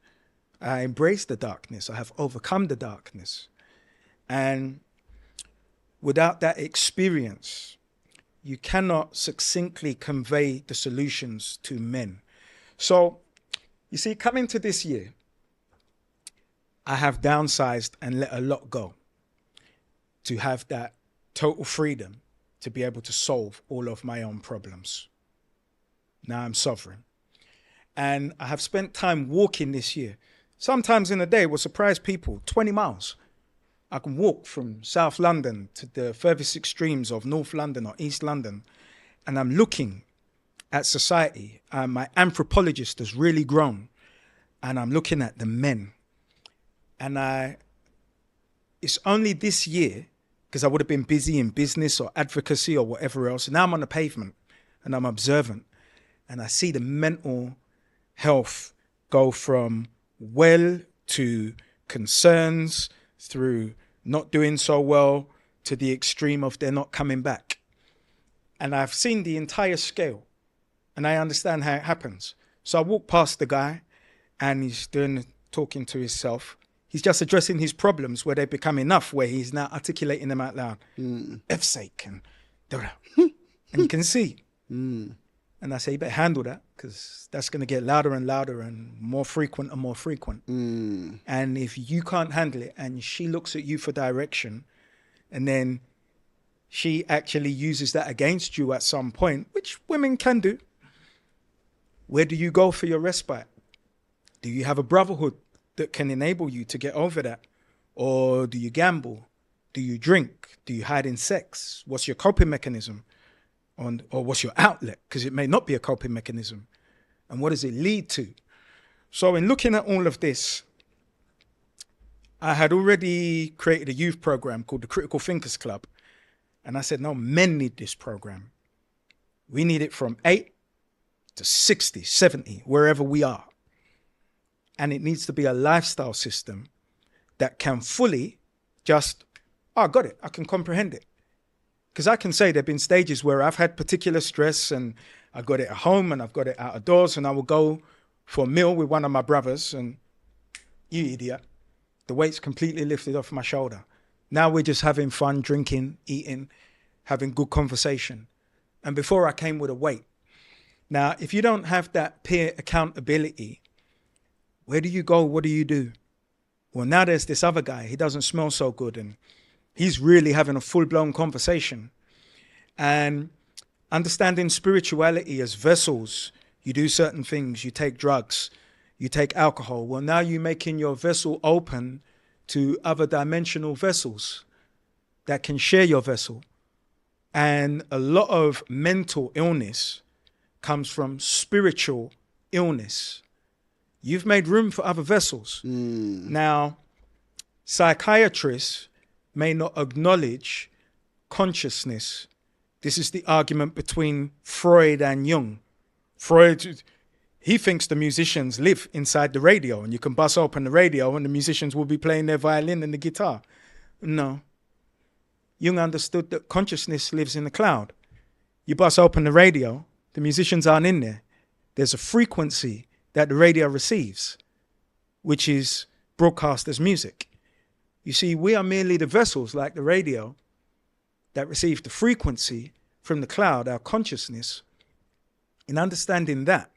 I embrace the darkness. I have overcome the darkness. And without that experience, you cannot succinctly convey the solutions to men. So, you see, coming to this year, I have downsized and let a lot go to have that total freedom to be able to solve all of my own problems. Now I'm sovereign. And I have spent time walking this year. Sometimes in a day will surprise people, 20 miles. I can walk from South London to the furthest extremes of North London or East London, and I'm looking at society. My anthropologist has really grown, and I'm looking at the men. And it's only this year, because I would have been busy in business or advocacy or whatever else. Now I'm on the pavement and I'm observant, and I see the mental health go from well to concerns, through not doing so well, to the extreme of they're not coming back. And I've seen the entire scale, and I understand how it happens. So I walk past the guy, and he's talking to himself. He's just addressing his problems where they become enough, where he's now articulating them out loud. F's sake, and you can see. And I say, you better handle that, because that's going to get louder and louder and more frequent and more frequent. And if you can't handle it and she looks at you for direction, and then she actually uses that against you at some point, which women can do. Where do you go for your respite? Do you have a brotherhood that can enable you to get over that? Or do you gamble? Do you drink? Do you hide in sex? What's your coping mechanism? Or what's your outlet? Because it may not be a coping mechanism. And what does it lead to? So in looking at all of this, I had already created a youth program called the Critical Thinkers Club. And I said, no, men need this program. We need it from 8 to 60, 70, wherever we are. And it needs to be a lifestyle system that can fully just, oh, I got it. I can comprehend it. Because I can say there have been stages where I've had particular stress and I got it at home and I've got it out of doors, and I will go for a meal with one of my brothers and, you idiot, the weight's completely lifted off my shoulder. Now we're just having fun, drinking, eating, having good conversation. And before I came with a weight. Now, if you don't have that peer accountability, where do you go? What do you do? Well, now there's this other guy. He doesn't smell so good, and he's really having a full-blown conversation. And understanding spirituality as vessels, you do certain things, you take drugs, you take alcohol. Well, now you're making your vessel open to other dimensional vessels that can share your vessel. And a lot of mental illness comes from spiritual illness. You've made room for other vessels. Now, psychiatrists may not acknowledge consciousness. This is the argument between Freud and Jung. Freud, he thinks the musicians live inside the radio, and you can bust open the radio and the musicians will be playing their violin and the guitar. No. Jung understood that consciousness lives in the cloud. You bust open the radio, the musicians aren't in there. There's a frequency that the radio receives, which is broadcast as music. You see, we are merely the vessels, like the radio, that receive the frequency from the cloud, our consciousness. In understanding that,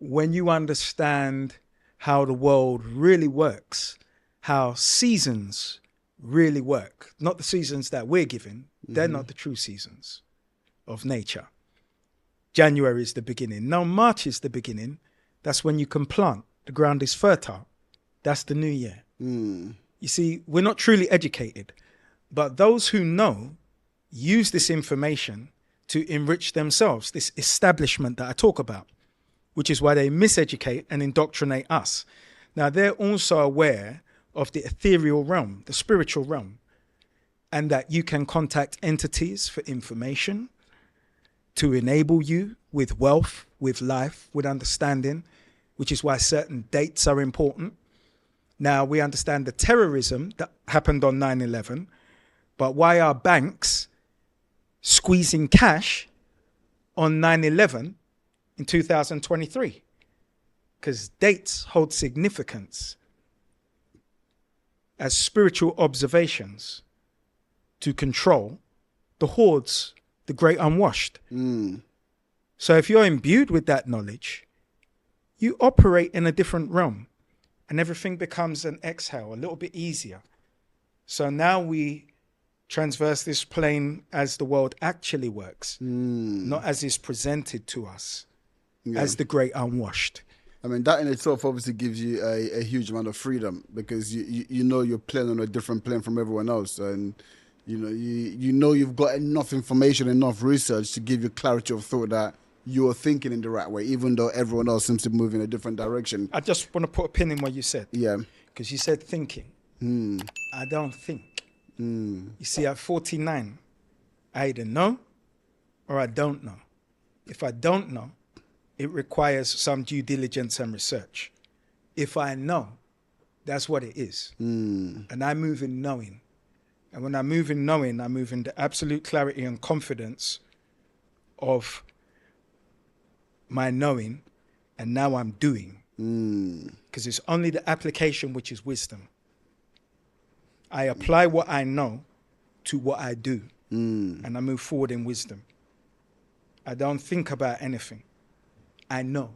when you understand how the world really works, how seasons really work, not the seasons that we're given, they're not the true seasons of nature. January is the beginning. No, March is the beginning. That's when you can plant. The ground is fertile. That's the new year. You see, we're not truly educated, but those who know use this information to enrich themselves, this establishment that I talk about, which is why they miseducate and indoctrinate us. Now, they're also aware of the ethereal realm, the spiritual realm, and that you can contact entities for information to enable you with wealth, with life, with understanding, which is why certain dates are important. Now, we understand the terrorism that happened on 9/11, but why are banks squeezing cash on 9/11 in 2023? Because dates hold significance as spiritual observations to control the hordes, the great unwashed. So if you're imbued with that knowledge, you operate in a different realm and everything becomes an exhale, a little bit easier. So now we transverse this plane as the world actually works, not as is presented to us as the great unwashed. I mean, that in itself obviously gives you a huge amount of freedom, because you know you're playing on a different plane from everyone else, and you know you've got enough information, enough research to give you clarity of thought that you're thinking in the right way, even though everyone else seems to move in a different direction. I just want to put a pin in what you said. Yeah. Because you said thinking. I don't think. You see, at 49, I either know or I don't know. If I don't know, it requires some due diligence and research. If I know, that's what it is. And I move in knowing. And when I move in knowing, I move in the absolute clarity and confidence of my knowing, and now I'm doing. Because it's only the application which is wisdom. I apply what I know to what I do, and I move forward in wisdom. I don't think about anything. I know.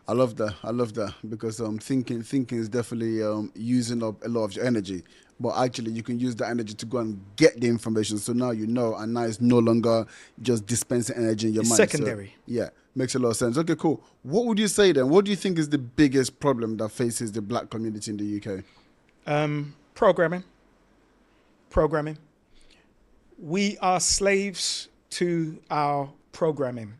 I love that, because thinking is definitely using up a lot of your energy. but actually you can use that energy to go and get the information. So now you know, and now it's no longer just dispensing energy in your It's mind. secondary. So, yeah, makes a lot of sense. Okay, cool. What would you say then? What do you think is the biggest problem that faces the black community in the UK? Programming. We are slaves to our programming.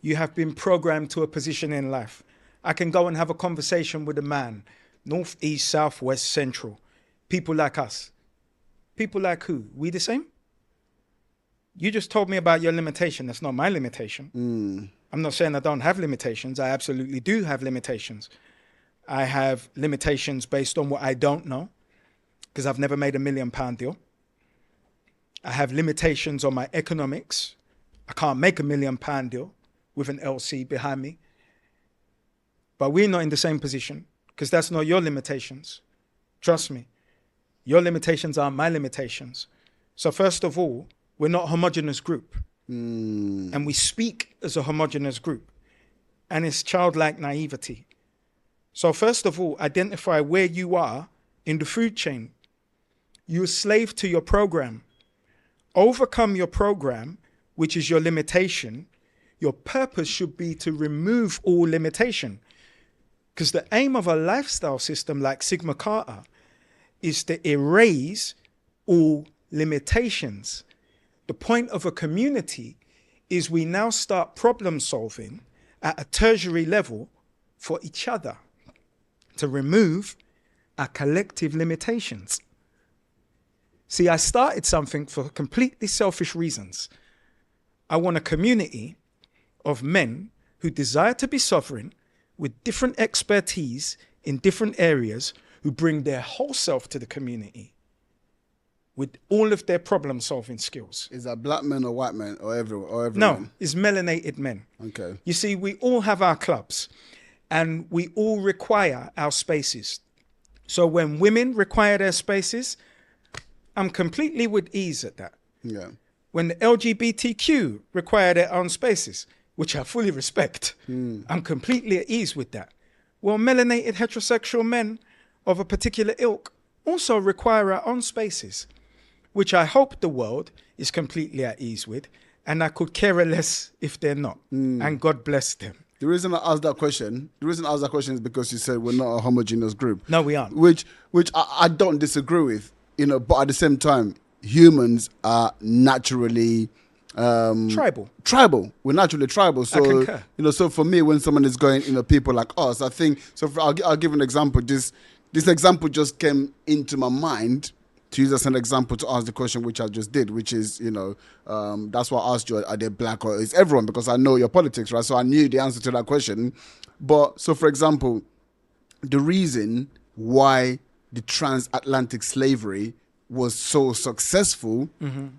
You have been programmed to a position in life. I can go and have a conversation with a man, north, east, south, west, central. People like us. People like who? We the same? You just told me about your limitation. That's not my limitation. I'm not saying I don't have limitations. I absolutely do have limitations. I have limitations based on what I don't know, because I've never made £1 million deal. I have limitations on my economics. I can't make £1 million deal with an LC behind me. But we're not in the same position, because that's not your limitations. Trust me. Your limitations are my limitations. So first of all, we're not a homogeneous group. And we speak as a homogeneous group. And it's childlike naivety. So first of all, identify where you are in the food chain. You're a slave to your program. Overcome your program, which is your limitation. Your purpose should be to remove all limitation. Because the aim of a lifestyle system like Sigma Carta is to erase all limitations. The point of a community is we now start problem solving at a tertiary level for each other to remove our collective limitations. See, I started something for completely selfish reasons. I want a community of men who desire to be sovereign with different expertise in different areas, who bring their whole self to the community with all of their problem solving skills. Is that black men or white men or everyone? No, it's melanated men. Okay. You see, we all have our clubs and we all require our spaces. So when women require their spaces, I'm completely with ease at that. Yeah. When the LGBTQ require their own spaces, which I fully respect, I'm completely at ease with that. Well, melanated heterosexual men of a particular ilk also require our own spaces, which I hope the world is completely at ease with, and I could care less if they're not. And God bless them. The reason I asked that question is because you said we're not a homogeneous group. No, we aren't. Which I don't disagree with, but at the same time, humans are naturally Tribal. We're naturally tribal. So, I concur. So for me, when someone is going, people like us, I think, I'll give an example. This example just came into my mind to use as an example to ask the question which I just did, which is, that's why I asked you, are they black or is everyone? Because I know your politics, right? So I knew the answer to that question. But so, for example, the reason why the transatlantic slavery was so successful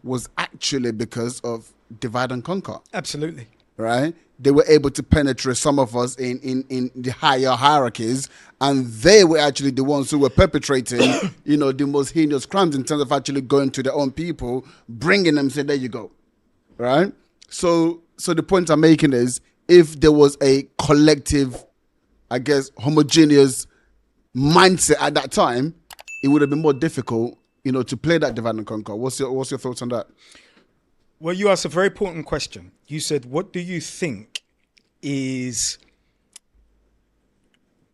was actually because of divide and conquer. Absolutely. Right? They were able to penetrate some of us in the higher hierarchies, and they were actually the ones who were perpetrating, the most heinous crimes in terms of actually going to their own people, bringing them, say, there you go. Right? So the point I'm making is, if there was a collective, I guess, homogeneous mindset at that time, it would have been more difficult to play that divide and conquer. What's your thoughts on that? Well, you asked a very important question. You said, what do you think is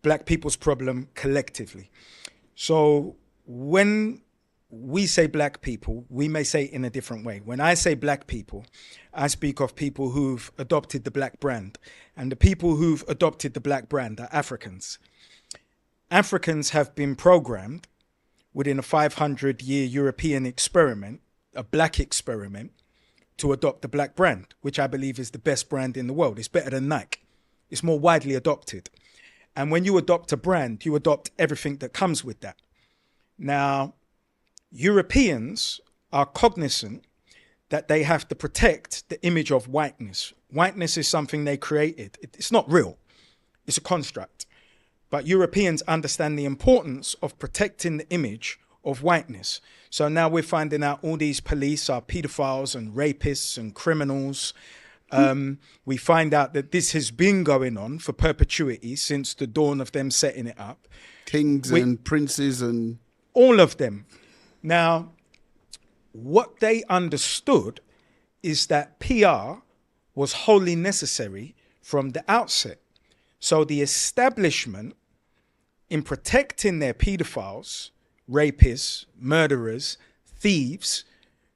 black people's problem collectively? So when we say black people, we may say it in a different way. When I say black people, I speak of people who've adopted the black brand. And the people who've adopted the black brand are Africans. Africans have been programmed within a 500-year European experiment, a black experiment, to adopt the black brand, which I believe is the best brand in the world. It's better than Nike. It's more widely adopted. And when you adopt a brand, you adopt everything that comes with that. Now, Europeans are cognizant that they have to protect the image of whiteness. Whiteness is something they created. It's not real. It's a construct. But Europeans understand the importance of protecting the image of whiteness. So now we're finding out all these police are pedophiles and rapists and criminals. We find out that this has been going on for perpetuity since the dawn of them setting it up. Kings and princes and... All of them. Now, what they understood is that PR was wholly necessary from the outset. So the establishment, in protecting their pedophiles, rapists, murderers, thieves,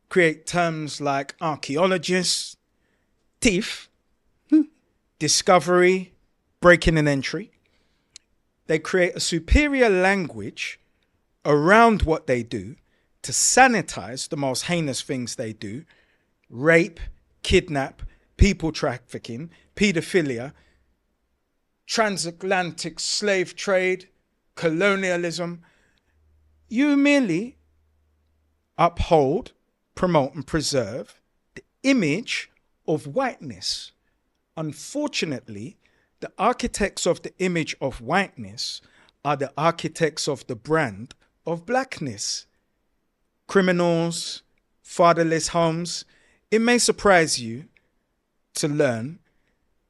create terms like archaeologists, thief, discovery, breaking and entry. They create a superior language around what they do to sanitize the most heinous things they do: rape, kidnap, people trafficking, pedophilia, transatlantic slave trade, colonialism. You merely uphold, promote, and preserve the image of whiteness. Unfortunately, the architects of the image of whiteness are the architects of the brand of blackness. Criminals, fatherless homes. It may surprise you to learn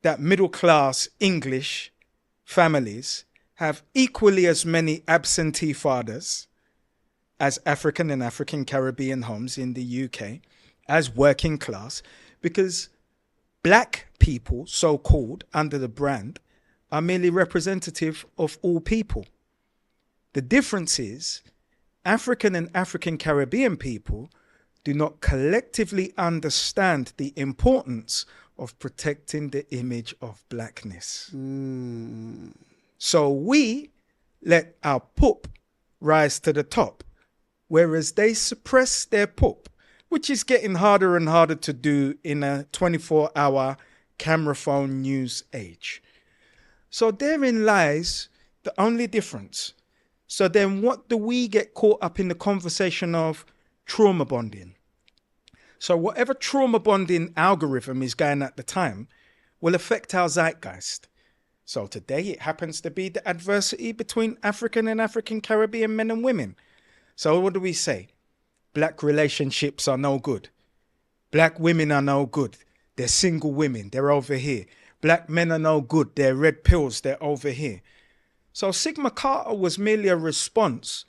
that middle-class English families have equally as many absentee fathers as African and African Caribbean homes in the UK, as working class, because black people, so-called, under the brand, are merely representative of all people. The difference is African and African Caribbean people do not collectively understand the importance of protecting the image of blackness. So we let our poop rise to the top, whereas they suppress their poop, which is getting harder and harder to do in a 24-hour camera phone news age. So therein lies the only difference. So then what do we get caught up in the conversation of trauma bonding? So whatever trauma bonding algorithm is going at the time will affect our zeitgeist. So today it happens to be the adversity between African and African Caribbean men and women. So what do we say? Black relationships are no good. Black women are no good. They're single women. They're over here. Black men are no good. They're red pills. They're over here. So Sigma Carta was merely a response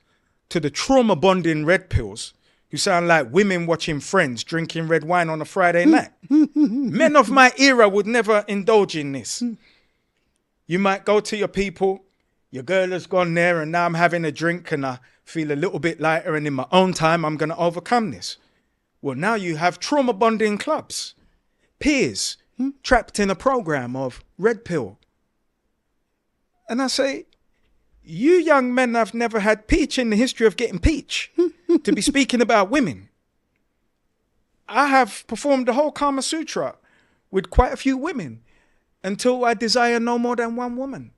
to the trauma bonding red pills who sound like women watching Friends, drinking red wine on a Friday night. Men of my era would never indulge in this. You might go to your people, your girl has gone there, and now I'm having a drink and I feel a little bit lighter, and in my own time, I'm going to overcome this. Well, now you have trauma bonding clubs, peers, trapped in a program of red pill. And I say, you young men have never had peach in the history of getting peach to be speaking about women. I have performed the whole Kama Sutra with quite a few women until I desire no more than one woman.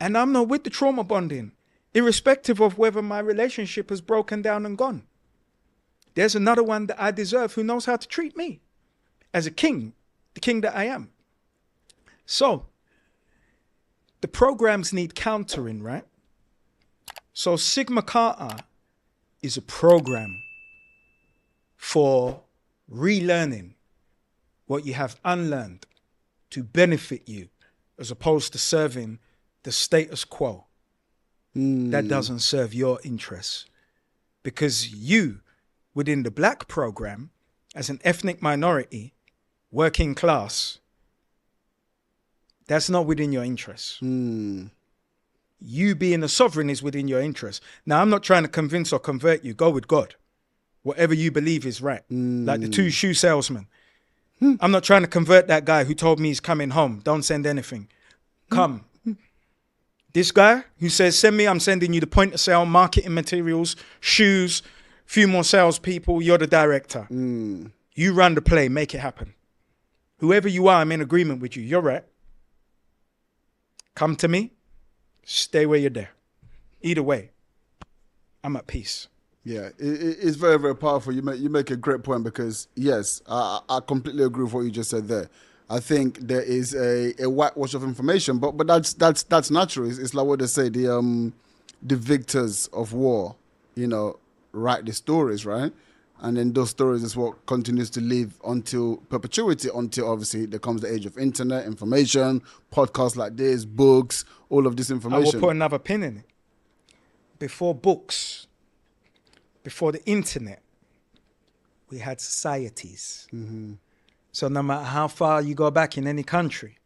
And I'm not with the trauma bonding, irrespective of whether my relationship has broken down and gone. There's another one that I deserve who knows how to treat me as a king, the king that I am. So, the programs need countering, right? So Sigma Carta is a program for relearning what you have unlearned to benefit you, as opposed to serving the status quo that doesn't serve your interests. Because you, within the black program, as an ethnic minority, working class, that's not within your interests. You being a sovereign is within your interests. Now, I'm not trying to convince or convert you. Go with God. Whatever you believe is right. Like the two shoe salesmen. I'm not trying to convert that guy who told me he's coming home. Don't send anything. Come. This guy who says, send me, I'm sending you the point of sale, marketing materials, shoes, few more salespeople. You're the director. You run the play, make it happen. Whoever you are, I'm in agreement with you. You're right. Come to me, stay where you're there. Either way, I'm at peace. Yeah, it's very, very powerful. You make a great point because, yes, I completely agree with what you just said there. I think there is a whitewash of information, but that's natural. It's like what they say, the victors of war, write the stories, right? And then those stories is what continues to live until perpetuity, until obviously there comes the age of internet, information, podcasts like this, books, all of this information. I will put another pin in it. before books, before the internet, we had societies. So no matter how far you go back in any country,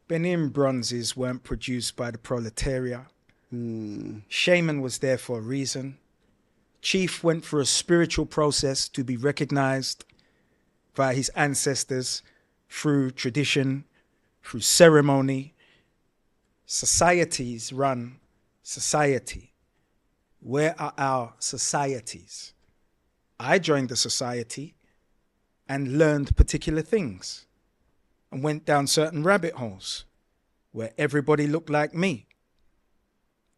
Benin bronzes weren't produced by the proletariat. Shaman was there for a reason. Chief went through a spiritual process to be recognized by his ancestors through tradition, through ceremony. Societies run society. Where are our societies? I joined the society and learned particular things and went down certain rabbit holes where everybody looked like me.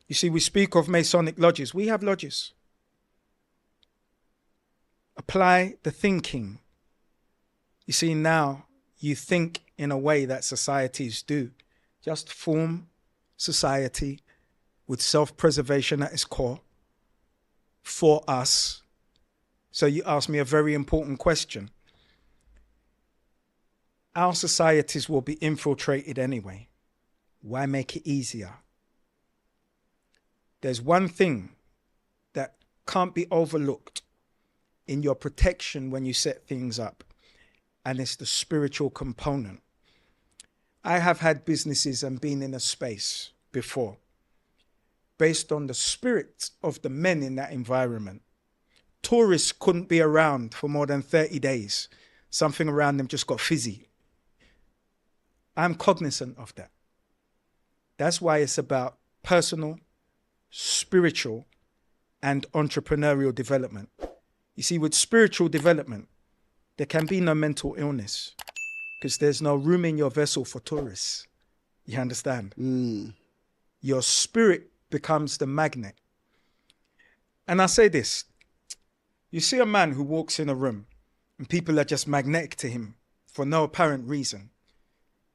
You see, we speak of Masonic lodges. We have lodges. Apply the thinking. You see, now you think in a way that societies do. Just form society with self-preservation at its core for us. So you ask me a very important question. Our societies will be infiltrated anyway. Why make it easier? There's one thing that can't be overlooked in your protection when you set things up, and it's the spiritual component. I have had businesses and been in a space before based on the spirit of the men in that environment. Tourists couldn't be around for more than 30 days. Something around them just got fizzy. I'm cognizant of that. That's why it's about personal, spiritual, and entrepreneurial development. You see, with spiritual development, there can be no mental illness because there's no room in your vessel for tourists. You understand? Your spirit becomes the magnet. And I say this, you see a man who walks in a room and people are just magnetic to him for no apparent reason.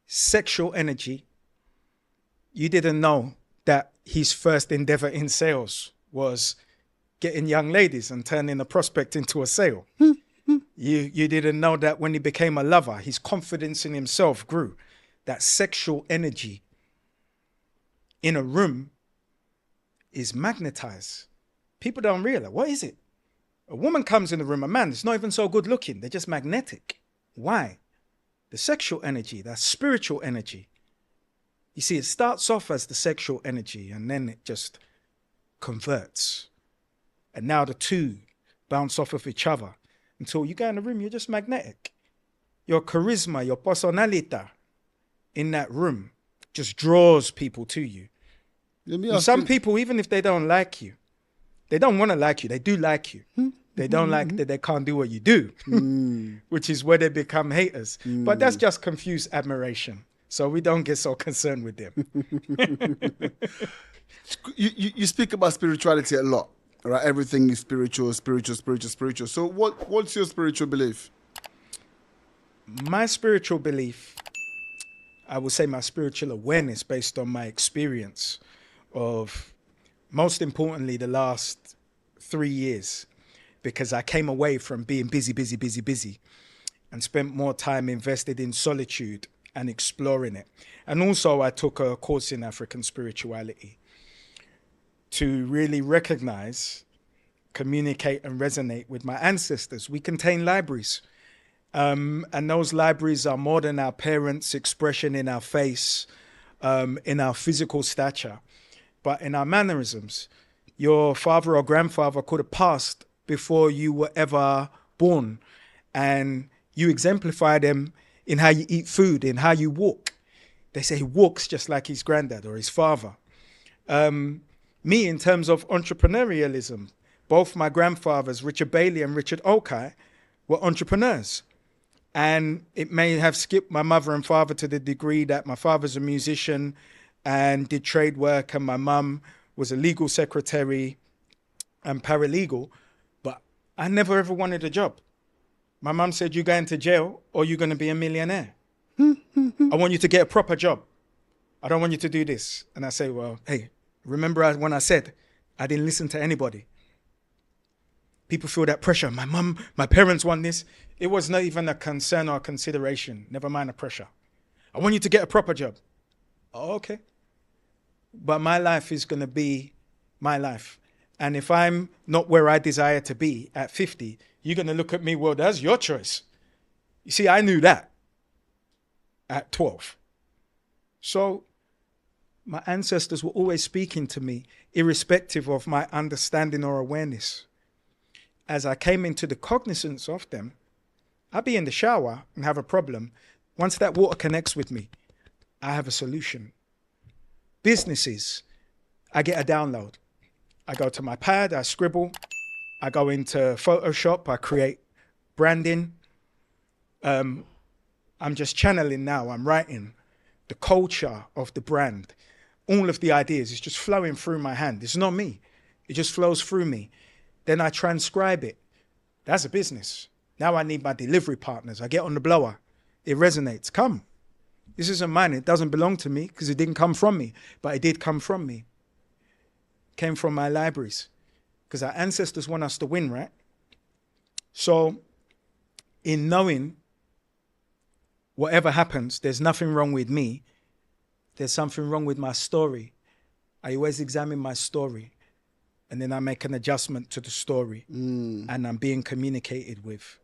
Sexual energy, you didn't know that his first endeavor in sales was getting young ladies and turning a prospect into a sale. You didn't know that when he became a lover, his confidence in himself grew. That sexual energy in a room is magnetized. People don't realize, what is it? A woman comes in the room, a man is not even so good looking. They're just magnetic. Why? The sexual energy, that spiritual energy. You see, it starts off as the sexual energy and then it just converts. And now the two bounce off of each other until you go in the room, you're just magnetic. Your charisma, your personality in that room just draws people to you. And some people, even if they don't like you, they don't want to like you, they do like you. They don't like that they can't do what you do, which is where they become haters. But that's just confused admiration. So we don't get so concerned with them. You speak about spirituality a lot, right? Everything is spiritual. So what's your spiritual belief? My spiritual belief, I would say my spiritual awareness based on my experience of, most importantly, the last 3 years, because I came away from being busy and spent more time invested in solitude and exploring it. And also I took a course in African spirituality to really recognize, communicate and resonate with my ancestors. We contain libraries. And those libraries are more than our parents' expression in our face, in our physical stature, but in our mannerisms. Your father or grandfather could have passed before you were ever born, and you exemplify them in how you eat food, in how you walk. They say he walks just like his granddad or his father. Me, in terms of entrepreneurialism, both my grandfathers, Richard Bailey and Richard Okai, were entrepreneurs. And it may have skipped my mother and father to the degree that my father's a musician and did trade work, and my mum was a legal secretary and paralegal, but I never ever wanted a job. My mum said, you're going to jail or you're going to be a millionaire. I want you to get a proper job. I don't want you to do this. And I say, well, hey, remember when I said I didn't listen to anybody? People feel that pressure. My mum, my parents want this. It was not even a concern or a consideration. Never mind the pressure. I want you to get a proper job. Oh, okay. But my life is going to be my life. And if I'm not where I desire to be at 50, you're going to look at me, well, that's your choice. You see, I knew that at 12. So my ancestors were always speaking to me, irrespective of my understanding or awareness. As I came into the cognizance of them, I'd be in the shower and have a problem. Once that water connects with me, I have a solution. Businesses, I get a download. I go to my pad, I scribble. I go into Photoshop, I create branding. I'm just channeling now, I'm writing. The culture of the brand, all of the ideas, is just flowing through my hand. It's not me. It just flows through me. Then I transcribe it. That's a business. Now I need my delivery partners. I get on the blower. It resonates. Come. This isn't mine. It doesn't belong to me because it didn't come from me, but it did come from me. Came from my libraries because our ancestors want us to win, right? So in knowing whatever happens, there's nothing wrong with me. There's something wrong with my story. I always examine my story and then I make an adjustment to the story and I'm being communicated with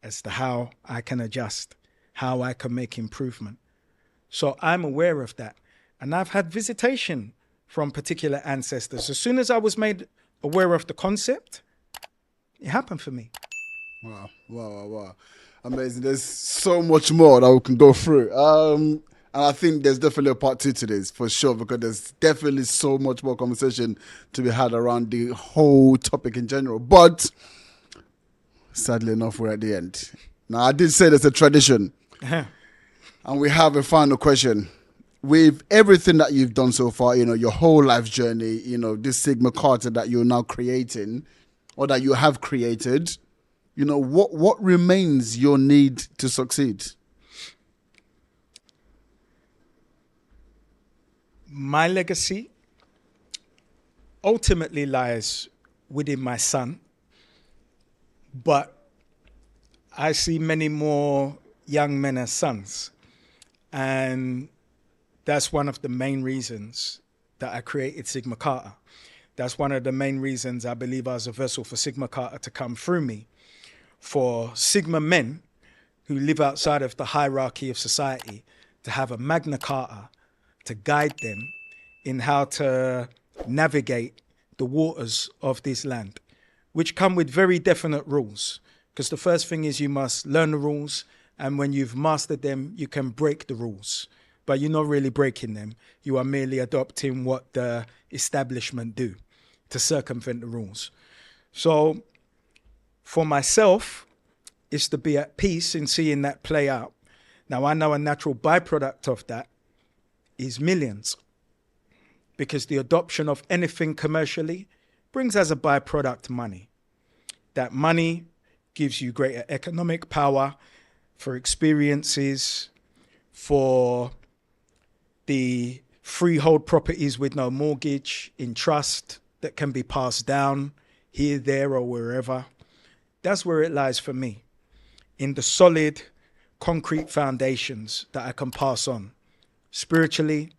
as to how I can adjust, how I can make improvement. So I'm aware of that. And I've had visitation from particular ancestors. As soon as I was made aware of the concept, it happened for me. Wow. Amazing. There's so much more that we can go through. And I think there's definitely a part 2 to this, for sure, because there's definitely so much more conversation to be had around the whole topic in general. But sadly enough, we're at the end. Now, I did say there's a tradition. And we have a final question. With everything that you've done so far, your whole life journey, this Sigma Carta that you're now creating, or that you have created, what remains your need to succeed? My legacy ultimately lies within my son, but I see many more young men as sons. And that's one of the main reasons that I created Sigma Carta. That's one of the main reasons I believe I was a vessel for Sigma Carta to come through me. For Sigma men who live outside of the hierarchy of society to have a Magna Carta to guide them in how to navigate the waters of this land, which come with very definite rules. Because the first thing is you must learn the rules, and when you've mastered them, you can break the rules. But you're not really breaking them. You are merely adopting what the establishment do to circumvent the rules. So for myself, it's to be at peace in seeing that play out. Now, I know a natural byproduct of that is millions, because the adoption of anything commercially brings as a byproduct money. That money gives you greater economic power for experiences, for the freehold properties with no mortgage in trust that can be passed down here, there, or wherever. That's where it lies for me, in the solid, concrete foundations that I can pass on, spiritually,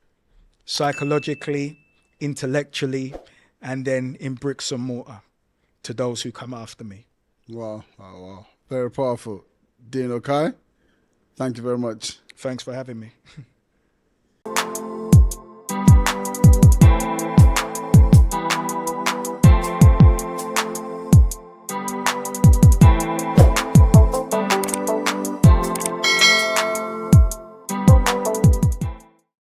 psychologically, intellectually, and then in bricks and mortar to those who come after me. Wow. Very powerful. Dean Okai, thank you very much. Thanks for having me.